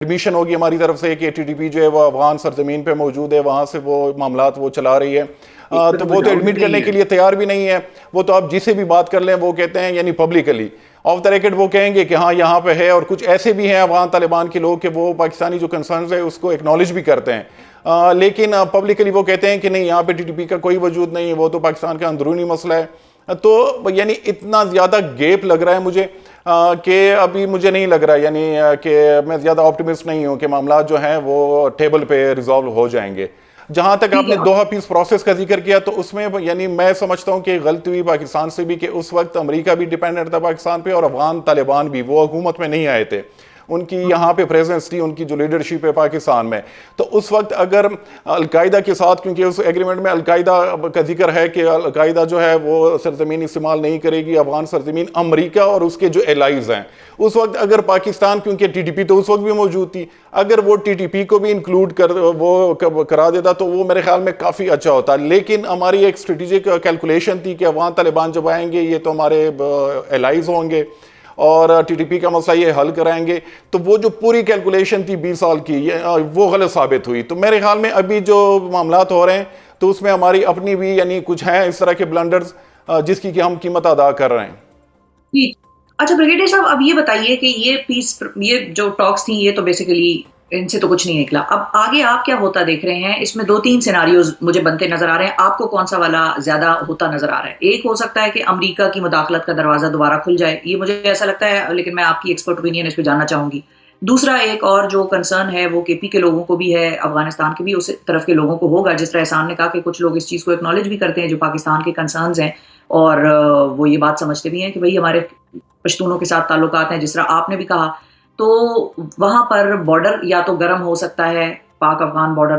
Admission ہوگی ہماری طرف سے کہ ٹی ٹی پی جو ہے وہ افغان سرزمین پہ موجود ہے, وہاں سے وہ معاملات وہ چلا رہی ہے, تو وہ تو ایڈمٹ کرنے کے لیے تیار بھی نہیں ہے. وہ تو آپ جسے بھی بات کر لیں وہ کہتے ہیں یعنی پبلکلی آف دا ریکٹ وہ کہیں گے کہ ہاں یہاں پہ ہے, اور کچھ ایسے بھی ہیں افغان طالبان کے لوگ کہ وہ پاکستانی جو کنسرنز ہے اس کو ایکنالج بھی کرتے ہیں, لیکن پبلکلی وہ کہتے ہیں کہ نہیں یہاں پہ ٹی ٹی پی کا کوئی وجود نہیں ہے, وہ تو پاکستان کا اندرونی مسئلہ ہے. تو یعنی اتنا زیادہ گیپ لگ رہا ہے مجھے کہ ابھی مجھے نہیں لگ رہا یعنی کہ میں زیادہ آپٹیمسٹ نہیں ہوں کہ معاملات جو ہیں وہ ٹیبل پہ ریزالو ہو جائیں گے. جہاں تک آپ نے دوحہ پیس پروسیس کا ذکر کیا تو اس میں یعنی میں سمجھتا ہوں کہ غلطی ہوئی پاکستان سے بھی کہ اس وقت امریکہ بھی ڈیپینڈنٹ تھا پاکستان پہ, اور افغان طالبان بھی, وہ حکومت میں نہیں آئے تھے, ان کی یہاں پہ پریزنس تھی, ان کی جو لیڈرشپ ہے پاکستان میں. تو اس وقت اگر القاعدہ کے ساتھ, کیونکہ اس ایگریمنٹ میں القاعدہ کا ذکر ہے کہ القاعدہ جو ہے وہ سرزمین استعمال نہیں کرے گی افغان سرزمین, امریکہ اور اس کے جو الائز ہیں, اس وقت اگر پاکستان, کیونکہ ٹی ٹی پی تو اس وقت بھی موجود تھی, اگر وہ ٹی ٹی پی کو بھی انکلوڈ کرا دیتا تو وہ میرے خیال میں کافی اچھا ہوتا. لیکن ہماری ایک اسٹریٹجک کیلکولیشن تھی کہ افغان طالبان جب آئیں گے یہ تو ہمارے الائز ہوں گے اور ٹی ٹی پی کا مسئلہ یہ حل کرائیں گے, تو وہ جو پوری کیلکولیشن تھی 20 سال کی وہ غلط ثابت ہوئی. تو میرے خیال میں ابھی جو معاملات ہو رہے ہیں تو اس میں ہماری اپنی بھی یعنی کچھ ہیں اس طرح کے بلنڈرز جس کی کہ ہم قیمت ادا کر رہے ہیں. جی اچھا بریگیڈیئر صاحب, اب یہ بتائیے کہ یہ جو ٹاکس تھیں یہ تو بیسیکلی ان سے تو کچھ نہیں نکلا, اب آگے آپ کیا ہوتا دیکھ رہے ہیں؟ اس میں 2-3 سیناریوز مجھے بنتے نظر آ رہے ہیں, آپ کو کون سا والا زیادہ ہوتا نظر آ رہا ہے؟ ایک ہو سکتا ہے کہ امریکہ کی مداخلت کا دروازہ دوبارہ کھل جائے, یہ مجھے ایسا لگتا ہے, لیکن میں آپ کی ایکسپرٹ اوپینین اس پہ جاننا چاہوں گی. دوسرا ایک اور جو کنسرن ہے وہ کے پی کے لوگوں کو بھی ہے, افغانستان کے بھی اس طرف کے لوگوں کو ہوگا, جس طرح احسان نے کہا کہ کچھ لوگ اس چیز کو ایکنالج بھی کرتے ہیں جو پاکستان کے کنسرنز ہیں, اور وہ یہ بات سمجھتے بھی ہیں کہ بھئی ہمارے پشتونوں کے ساتھ تعلقات ہیں, جس طرح آپ نے بھی کہا. تو وہاں پر بارڈر یا تو گرم ہو سکتا ہے, پاک افغان بارڈر,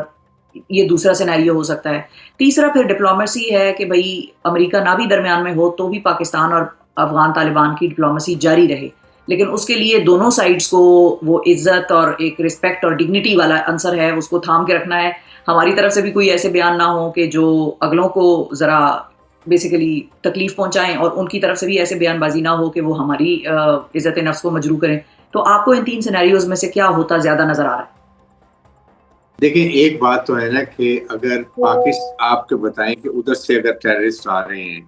یہ دوسرا سینیریو ہو سکتا ہے. تیسرا پھر ڈپلومیسی ہے کہ بھئی امریکہ نہ بھی درمیان میں ہو تو بھی پاکستان اور افغان طالبان کی ڈپلومیسی جاری رہے, لیکن اس کے لیے دونوں سائڈز کو وہ عزت اور ایک رسپیکٹ اور ڈگنیٹی والا عنصر ہے اس کو تھام کے رکھنا ہے. ہماری طرف سے بھی کوئی ایسے بیان نہ ہو کہ جو اگلوں کو ذرا بیسیکلی تکلیف پہنچائیں, اور ان کی طرف سے بھی ایسے بیان بازی نہ ہو کہ وہ ہماری عزت نفس کو مجروح کریں. تو آپ کو ان 3 سینیریوز میں سے کیا ہوتا زیادہ نظر آ رہا ہے؟ دیکھیں ایک بات تو ہے نا کہ اگر پاکستان آپ کو بتائیں کہ ادھر سے اگر ٹیررسٹ آ رہے ہیں,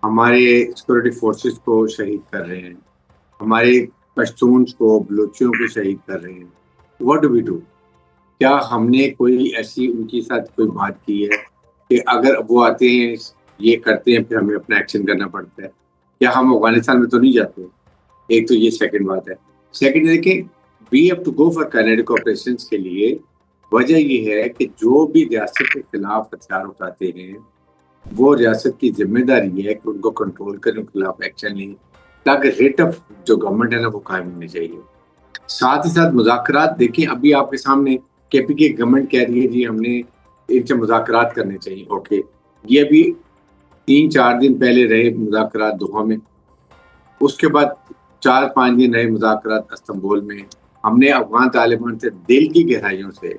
ہمارے سیکورٹی فورسز کو شہید کر رہے ہیں, ہمارے پشتونز کو, بلوچیوں کو شہید کر رہے ہیں, واٹ ڈو وی ڈو؟ کیا ہم نے کوئی ایسی ان کے ساتھ کوئی بات کی ہے کہ اگر وہ آتے ہیں یہ کرتے ہیں پھر ہمیں اپنا ایکشن کرنا پڑتا ہے؟ کیا ہم افغانستان میں تو نہیں جاتے؟ ایک تو یہ سیکنڈ بات ہے. سیکنڈ ہے کہ we have to go for kinetic operations کے لیے. وجہ یہ ہے کہ جو بھی ریاست کے خلاف ہتھیار اٹھاتے ہیں وہ ریاست کی ذمہ داری ہے کہ ان کو کنٹرول کرنے کے خلاف ایکشن لیں, تاکہ ریٹ آف جو گورنمنٹ ہے نا وہ قائم ہونے چاہیے. ساتھ ہی ساتھ مذاکرات, دیکھیں ابھی آپ کے سامنے کے پی کی گورنمنٹ کہہ رہی ہے جی ہم نے ان سے مذاکرات کرنے چاہیے. اوکے, یہ ابھی 3-4 دن پہلے رہے مذاکرات دوحہ میں, اس کے بعد 4-5 دن رہے مذاکرات استنبول میں. ہم نے افغان طالبان سے دل کی گہرائیوں سے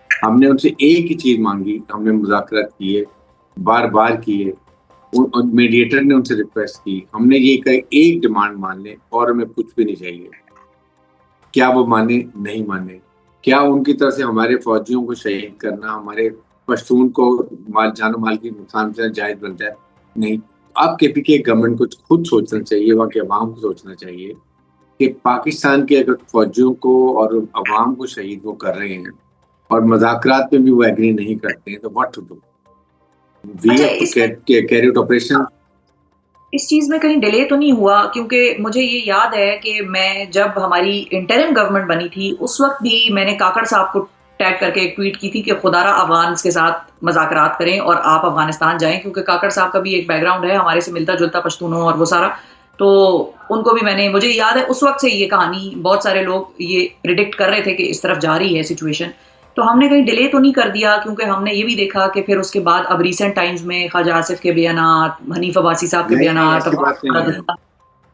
ہم نے ان سے ایک ہی چیز مانگی, ہم نے مذاکرات کیے, بار بار کیے, میڈیٹر نے ان سے ریکویسٹ کی, ہم نے یہ کہا ایک ڈیمانڈ مان لیں اور ہمیں کچھ بھی نہیں چاہیے. کیا وہ مانے؟ نہیں مانے. کیا ان کی طرف سے ہمارے فوجیوں کو شہید کرنا ہمارے پشتون کو جان و مال کی نقصان سے جائز بنتا ہے؟ نہیں. اب کے پی کے گورنمنٹ کو خود سوچنا چاہیے, وہاں کے عوام کو سوچنا چاہیے کہ پاکستان کے اگر فوجیوں کو اور عوام کو شہید وہ کر رہے ہیں اور مذاکرات میں بھی وہ ایگری نہیں کرتے ہیں تو what to do? We have to carry out operation. اس چیز میں کہیں ڈیلے تو نہیں ہوا؟ کیونکہ مجھے یہ یاد ہے کہ میں جب ہماری انٹرم گورنمنٹ بنی تھی اس وقت بھی میں نے کاکڑ صاحب کو ٹیگ کر کے ایک ٹویٹ کی تھی کہ خدا را افغانس کے ساتھ مذاکرات کریں اور آپ افغانستان جائیں, کیونکہ کاکڑ صاحب کا بھی ایک بیک گراؤنڈ ہے ہمارے سے ملتا جلتا پشتونوں اور وہ سارا. تو ان کو بھی میں نے, مجھے یاد ہے اس وقت سے یہ کہانی, بہت سارے لوگ یہ پریڈکٹ کر رہے تھے کہ اس طرف جا رہی ہے سچویشن. تو ہم نے کہیں ڈیلے تو نہیں کر دیا؟ کیونکہ ہم نے یہ بھی دیکھا کہ پھر اس کے بعد اب ریسنٹ ٹائمز میں خواجہ آصف کے بیانات, حنیف عباسی صاحب کے بیانات,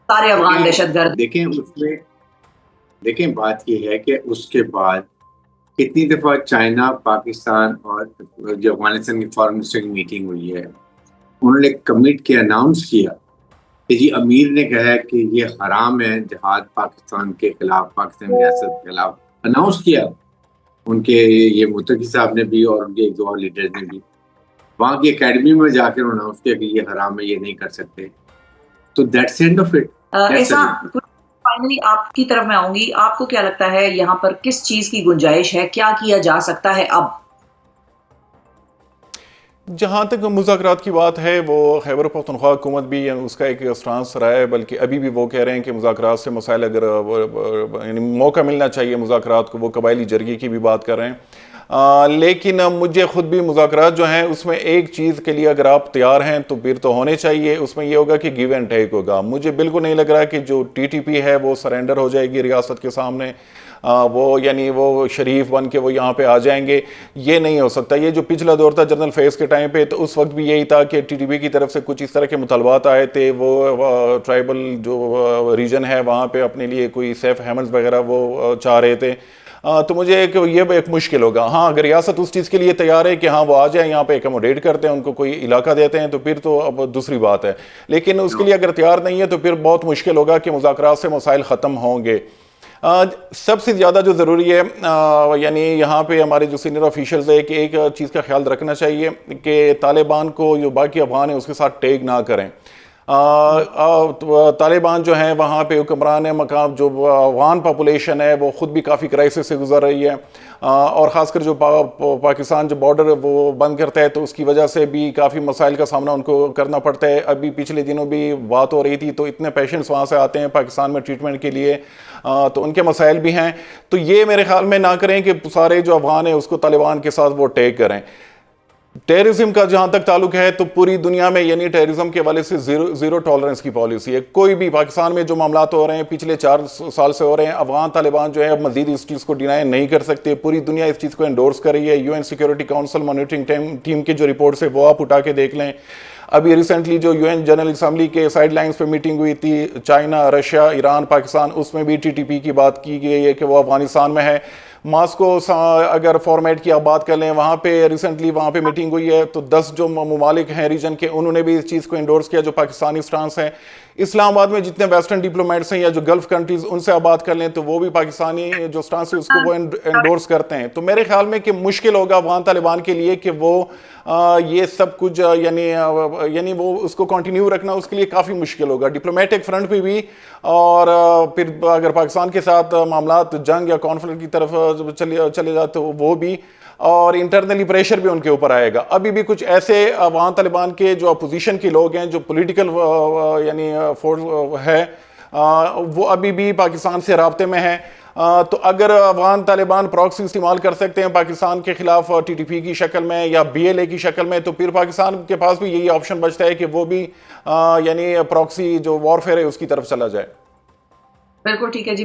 سارے افغان دہشت گرد. دیکھیں اس میں دیکھیں بات یہ ہے کہ اس کے بعد کتنی دفعہ چائنا, پاکستان اور جو افغانستان کی فارن منسٹر کی میٹنگ ہوئی ہے, انہوں نے کمٹ کیا, اناؤنس کیا کہ جی امیر نے کہا ہے کہ یہ حرام ہے جہاد پاکستان کے خلاف, پاکستان ریاست کے خلاف. اناؤنس کیا ان کے یہ متقی صاحب نے بھی اور ان کے ایک دو اور لیڈر نے بھی، وہاں کی اکیڈمی میں جا کے اناؤنس کیا کہ یہ حرام ہے، یہ نہیں کر سکتے. تو that's end of it. Ehsan, finally آپ کی طرف میں آؤں گی. آپ کو کیا لگتا ہے یہاں پر کس چیز کی گنجائش ہے، کیا کیا جا سکتا ہے اب؟ جہاں تک مذاکرات کی بات ہے، وہ خیبر پختونخوا حکومت بھی اس کا ایک سٹانس رہا ہے، بلکہ ابھی بھی وہ کہہ رہے ہیں کہ مذاکرات سے مسائل اگر یعنی موقع ملنا چاہیے مذاکرات کو، وہ قبائلی جرگے کی بھی بات کر رہے ہیں. لیکن مجھے خود بھی مذاکرات جو ہیں اس میں ایک چیز کے لیے اگر آپ تیار ہیں تو پھر تو ہونے چاہیے. اس میں یہ ہوگا کہ گیو اینڈ ٹیک ہوگا. مجھے بالکل نہیں لگ رہا کہ جو ٹی ٹی پی ہے وہ سرنڈر ہو جائے گی ریاست کے سامنے، وہ شریف بن کے وہ یہاں پہ آ جائیں گے. یہ نہیں ہو سکتا. یہ جو پچھلا دور تھا جنرل فیض کے ٹائم پہ، تو اس وقت بھی یہی تھا کہ ٹی ٹی پی کی طرف سے کچھ اس طرح کے مطالبات آئے تھے. وہ ٹرائبل جو ریجن ہے وہاں پہ اپنے لیے کوئی سیف ہیمنز وغیرہ وہ چاہ رہے تھے. تو مجھے یہ ایک مشکل ہوگا. ہاں اگر ریاست اس چیز کے لیے تیار ہے کہ ہاں وہ آ جائیں یہاں پہ ایکوموڈیٹ کرتے ہیں، ان کو کوئی علاقہ دیتے ہیں، تو پھر تو اب دوسری بات ہے. لیکن اس کے لیے اگر تیار نہیں ہے تو پھر بہت مشکل ہوگا کہ مذاکرات سے مسائل ختم ہوں گے. سب سے زیادہ جو ضروری ہے یعنی یہاں پہ ہمارے جو سینئر آفیشلز ہے کہ ایک چیز کا خیال رکھنا چاہیے کہ طالبان کو جو باقی افغان ہیں اس کے ساتھ ٹیگ نہ کریں. طالبان جو ہیں وہاں پہ حکمران مقام جو افغان پاپولیشن ہے وہ خود بھی کافی کرائسس سے گزر رہی ہے، اور خاص کر جو پاکستان جو بارڈر وہ بند کرتا ہے تو اس کی وجہ سے بھی کافی مسائل کا سامنا ان کو کرنا پڑتا ہے. ابھی پچھلے دنوں بھی بات ہو رہی تھی تو اتنے پیشنٹس وہاں سے آتے ہیں پاکستان میں ٹریٹمنٹ کے لیے، تو ان کے مسائل بھی ہیں. تو یہ میرے خیال میں نہ کریں کہ سارے جو افغان ہیں اس کو طالبان کے ساتھ وہ ٹیگ کریں. ٹیررزم کا جہاں تک تعلق ہے تو پوری دنیا میں یعنی ٹیررزم کے حوالے سے زیرو ٹالرنس کی پالیسی ہے. کوئی بھی پاکستان میں جو معاملات ہو رہے ہیں پچھلے 4 سال سے ہو رہے ہیں، افغان طالبان جو ہے اب مزید اس چیز کو ڈینائی نہیں کر سکتے. پوری دنیا اس چیز کو انڈورس کر رہی ہے. U N security council monitoring team کے جو رپورٹس ہے وہ آپ اٹھا کے دیکھ لیں. ابھی ریسنٹلی جو یو این جنرل اسمبلی کے سائیڈ لائنز پہ میٹنگ ہوئی تھی، چائنا، رشیا، ایران، پاکستان، اس میں بھی ٹی ٹی پی کی بات کی گئی ہے کہ وہ افغانستان میں ہے. ماسکو اگر فارمیٹ کی آپ بات کر لیں، وہاں پہ ریسنٹلی وہاں پہ میٹنگ ہوئی ہے تو 10 جو ممالک ہیں ریجن کے انہوں نے بھی اس چیز کو انڈورس کیا جو پاکستانی سٹانس ہے. اسلام آباد میں جتنے ویسٹرن ڈپلومیٹس ہیں یا جو گلف کنٹریز ان سے آپ بات کر لیں تو وہ بھی پاکستانی جو سٹانس ہے اس کو وہ انڈورس کرتے ہیں. تو میرے خیال میں کہ مشکل ہوگا افغان طالبان کے لیے کہ وہ یہ سب کچھ یعنی وہ اس کو کنٹینیو رکھنا اس کے لیے کافی مشکل ہوگا ڈپلومیٹک فرنٹ پہ بھی. اور پھر اگر پاکستان کے ساتھ معاملات جنگ یا کانفلکٹ کی طرف چلے جاتے تو وہ بھی، اور انٹرنلی پریشر بھی ان کے اوپر آئے گا. ابھی بھی کچھ ایسے افغان طالبان کے جو اپوزیشن کے لوگ ہیں جو پولیٹیکل یعنی فورس ہے وہ ابھی بھی پاکستان سے رابطے میں ہیں. تو اگر افغان طالبان پراکسی استعمال کر سکتے ہیں پاکستان کے خلاف ٹی ٹی پی کی شکل میں یا بی ایل اے کی شکل میں، تو پھر پاکستان کے پاس بھی یہی آپشن بچتا ہے کہ وہ بھی یعنی پراکسی جو وارفیئر ہے اس کی طرف چلا جائے. بالکل ٹھیک ہے جی.